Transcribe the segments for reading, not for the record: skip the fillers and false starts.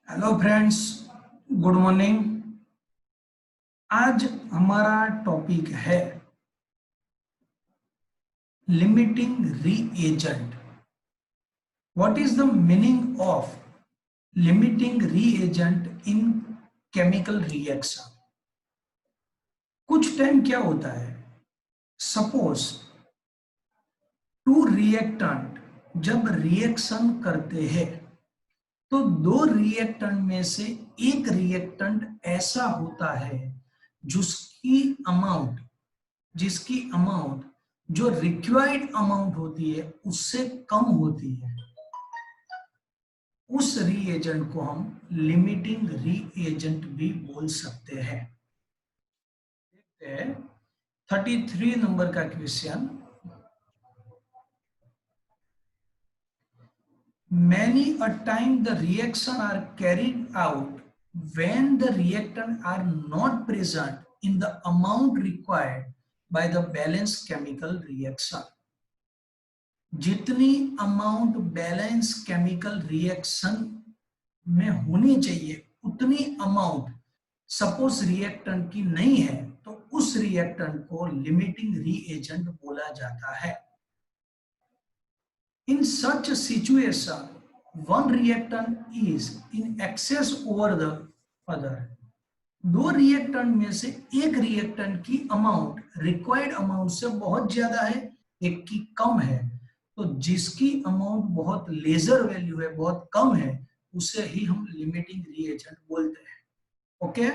Hello friends, good morning. आज हमारा topic है limiting reagent. What is the meaning of limiting reagent in chemical reaction. कुछ time क्या होता है, सपोज टू रिएक्टेंट जब रिएक्शन करते हैं तो दो रिएक्टेंट में से एक रिएक्टेंट ऐसा होता है जिसकी अमाउंट जो रिक्वायर्ड अमाउंट होती है उससे कम होती है। उस रीएजेंट को हम लिमिटिंग रीएजेंट भी बोल सकते हैं। देखते हैं 33 नंबर का question. Many a time the reaction are carried out when the reactant are not present in the amount required by the balanced chemical reaction। जितनी अमाउंट बैलेंस केमिकल रिएक्शन में होनी चाहिए उतनी अमाउंट सपोज रिएक्टेंट की नहीं है तो उस रिएक्टेंट को लिमिटिंग रीएजेंट बोला जाता है। In such situation one reactant is in excess over the other. दो रिएक्टेंट में से एक रिएक्टेंट की अमाउंट रिक्वायर्ड अमाउंट से बहुत ज्यादा है, एक की कम है, तो जिसकी अमाउंट बहुत लेजर वैल्यू है, बहुत कम है, उसे ही हम लिमिटिंग रीएजेंट बोलते हैं। Okay,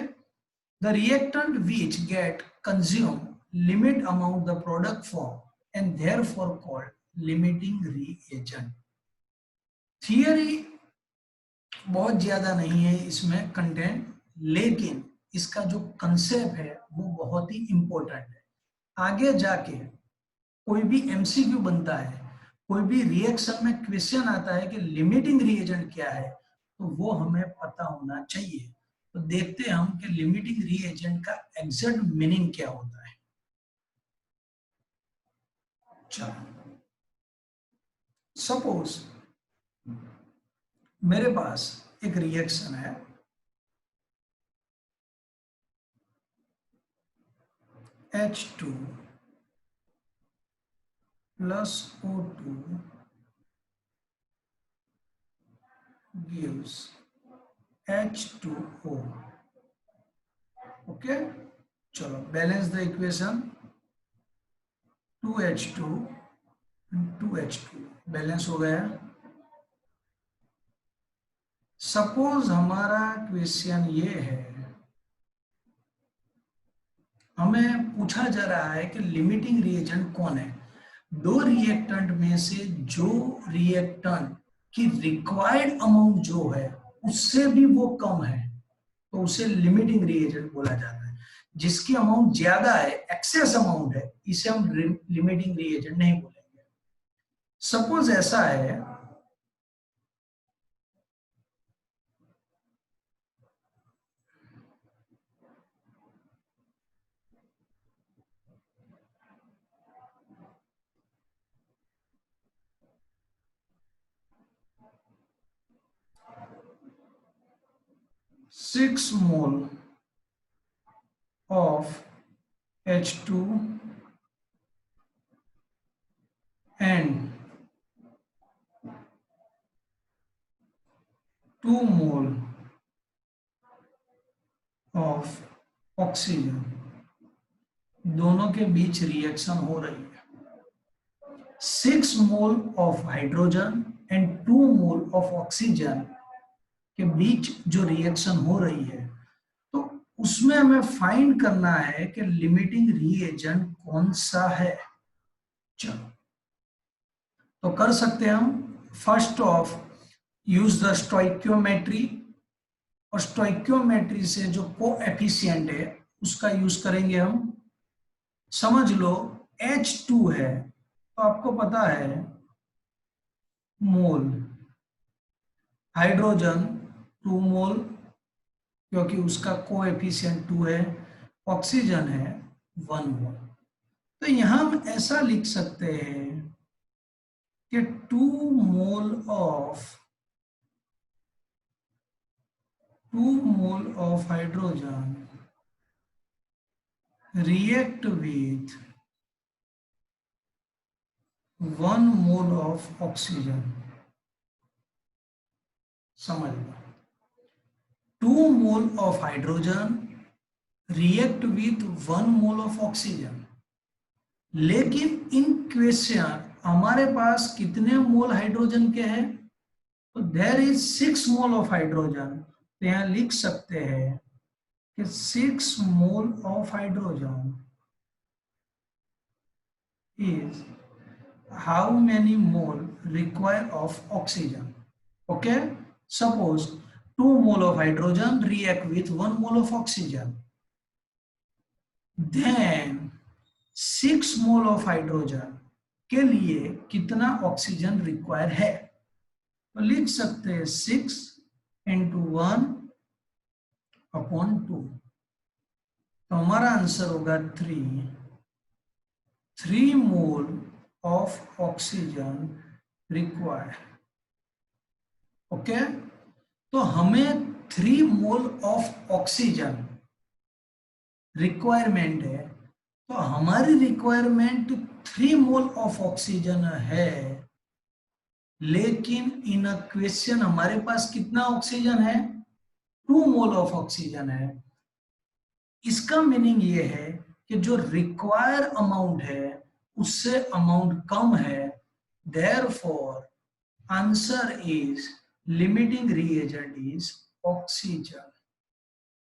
the reactant which get consume limit amount the product form and therefore called limiting reagent. Theory बहुत ज्यादा नहीं है इसमें कंटेंट, लेकिन इसका जो कंसेप्ट है वो बहुत ही इंपॉर्टेंट है। आगे जाके कोई भी एमसीक्यू बनता है, कोई भी रिएक्शन में क्वेश्चन आता है कि लिमिटिंग रीएजेंट क्या है, तो वो हमें पता होना चाहिए। तो देखते हैं हम कि लिमिटिंग रीएजेंट का एग्जैक्ट मीनिंग क्या होता है। चलो, सपोज मेरे पास एक रिएक्शन है, H2 plus O2 gives H2O। Okay, चलो balance the equation. 2H2 2H2 balance हो गया। सपोज हमारा क्वेश्चन ये है, हमें पूछा जा रहा है कि लिमिटिंग रिएजेंट कौन है। दो रिएक्टेंट में से जो रिएक्टेंट की रिक्वायर्ड अमाउंट जो है उससे भी वो कम है तो उसे लिमिटिंग रिएजेंट बोला जाता है। जिसकी अमाउंट ज्यादा है, एक्सेस अमाउंट है, इसे हम लिमिटिंग रिएजेंट नहीं बोलेंगे। सपोज ऐसा है, six mole of H2 and 2 mole of oxygen, दोनों के बीच रिएक्शन हो रही है। 6 mole of hydrogen and 2 mole of oxygen के बीच जो रिएक्शन हो रही है, तो उसमें हमें फाइंड करना है कि लिमिटिंग रिएजेंट कौन सा है। चलो, तो कर सकते हैं हम। First of use the stoichiometry, और स्टोइकियोमेट्री से जो कोएफिशिएंट है उसका यूज करेंगे हम। समझ लो H2 है तो आपको पता है मोल, हाइड्रोजन 2 मोल क्योंकि उसका कोएफिशिएंट 2 है, ऑक्सीजन है 1 मोल। तो यहां हम ऐसा लिख सकते हैं कि 2 mole of 2 mole of hydrogen react with 1 mole of oxygen. समझ लो, 2 mole of hydrogen react with 1 mole of oxygen. लेकिन इन क्वेश्चन हमारे पास कितने मोल हाइड्रोजन के हैं? तो there is 6 mole of hydrogen. तो यहां लिख सकते हैं कि 6 mole of hydrogen is how many mole require of oxygen. Okay, suppose 2 mole of hydrogen react with 1 mole of oxygen, then 6 mole of hydrogen के लिए कितना ऑक्सीजन रिक्वायर है? तो लिख सकते हैं 6 इंटू 1 अपॉन 2. तो हमारा आंसर होगा 3 mole of oxygen require. Okay, तो हमें 3 मोल ऑफ ऑक्सीजन रिक्वायरमेंट है. तो हमारी रिक्वायरमेंट 3 मोल ऑफ ऑक्सीजन है, लेकिन इन अ क्वेश्चन हमारे पास कितना ऑक्सीजन है? 2 मोल ऑफ ऑक्सीजन है. इसका मीनिंग ये है कि जो रिक्वायर अमाउंट है उससे अमाउंट कम है. Therefore answer is limiting reagent is oxygen.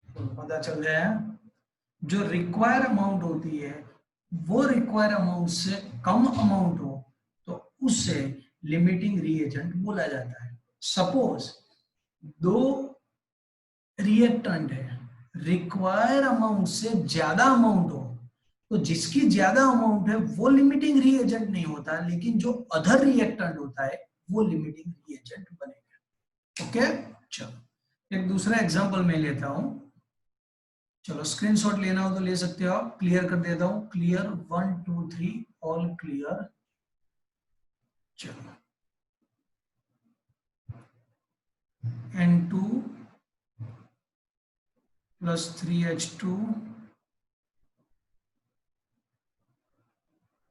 तो पता चल गया, जो रिक्वायर अमाउंट होती है वो रिक्वायर अमाउंट से कम अमाउंट हो तो उससे लिमिटिंग रिएजेंट बोला जाता है. सपोज 2 रिएक्टेंट है, रिक्वायर अमाउंट से ज्यादा अमाउंट हो तो जिसकी ज्यादा अमाउंट है वो लिमिटिंग रिएजेंट नहीं होता, लेकिन जो अदर रिएक्टेंट होता है वो लिमिटिंग रिएजेंट बनेगा. ओके, चलो एक दूसरा एग्जांपल मैं लेता हूं. चलो स्क्रीनशॉट लेना हो तो ले सकते हो आप. क्लियर कर देता हूं. Clear 1 2 3 all clear. चलो N2 plus 3H2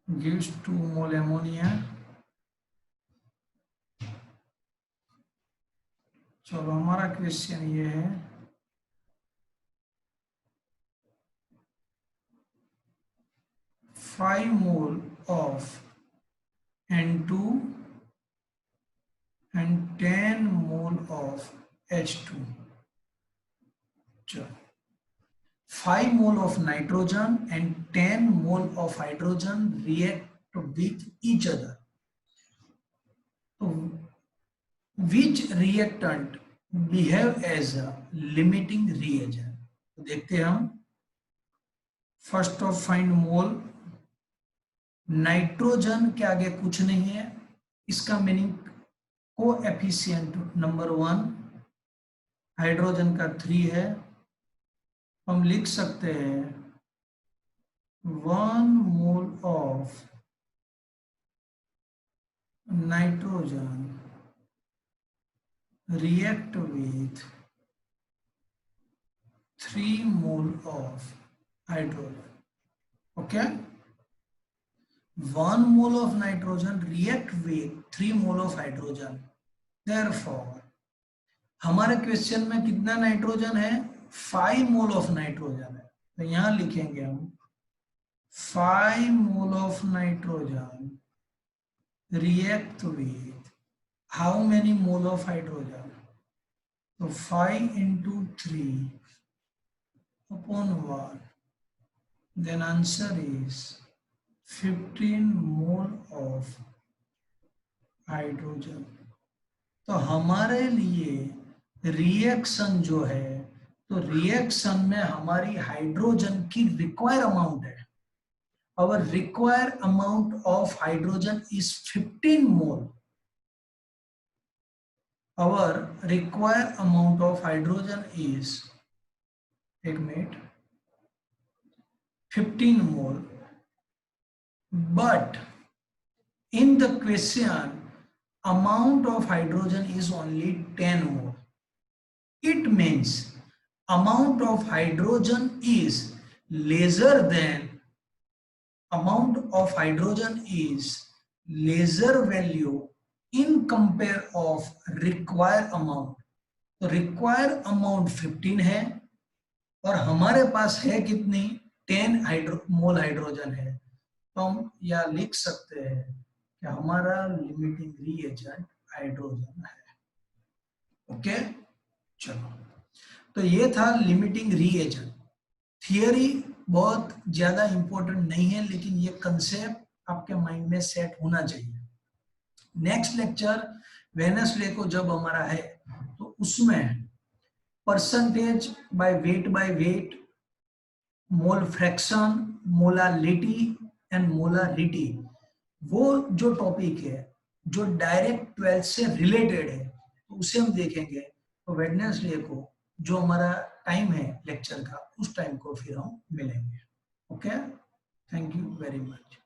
gives 2 mole ammonia. चलो हमारा क्वेश्चन ये है, 5 mole of N2 and 10 mole of H2. चलो 5 mole of nitrogen and 10 mole of hydrogen react with each other. So, which reactant behave as a limiting reagent? तो देखते हैं हम. First of find mole. Nitrogen के आगे कुछ नहीं है, इसका मीनिंग कोएफिशिएंट नंबर 1. हाइड्रोजन का 3 है. हम लिख सकते हैं 1 mole of nitrogen react with 3 mole of hydrogen. Okay, 1 mole of nitrogen react with 3 mole of hydrogen. Therefore हमारे क्वेश्चन में कितना नाइट्रोजन है? 5 मोल ऑफ नाइट्रोजन है. तो यहां लिखेंगे हम 5 mole of nitrogen react with how many mole of hydrogen? So 5 into 3 upon 1. Then answer is 15 mole of hydrogen. तो हमारे लिए रिएक्शन जो है, तो रिएक्शन में हमारी हाइड्रोजन की रिक्वायर अमाउंट है. Our required amount of hydrogen is 15 mole. Our required amount of hydrogen is, एक minute, 15 mole. But in the question, amount of hydrogen is only 10 mole. It means amount of hydrogen is lesser than amount of hydrogen is lesser value in compare of require amount. तो require amount 15 है और हमारे पास है कितनी 10 मोल hydrogen है, तो हम यह लिख सकते हैं कि हमारा लिमिटिंग रिएजेंट हाइड्रोजन है। ओके, चलो, तो ये था लिमिटिंग रिएजेंट। थियरी बहुत ज्यादा इंपॉर्टेंट नहीं है, लेकिन ये कंसेप्ट आपके माइंड में सेट होना चाहिए। नेक्स्ट लेक्चर वेडनेसडे को जब हमारा है, तो उसमें percentage by weight, mole fraction, molality and molarity, वो जो टॉपिक है जो डायरेक्ट 12th से रिलेटेड है, तो उसे हम देखेंगे। तो वेडनेसडे को जो हमारा टाइम है लेक्चर का, उस टाइम को फिर हम मिलेंगे। Okay, thank you very much.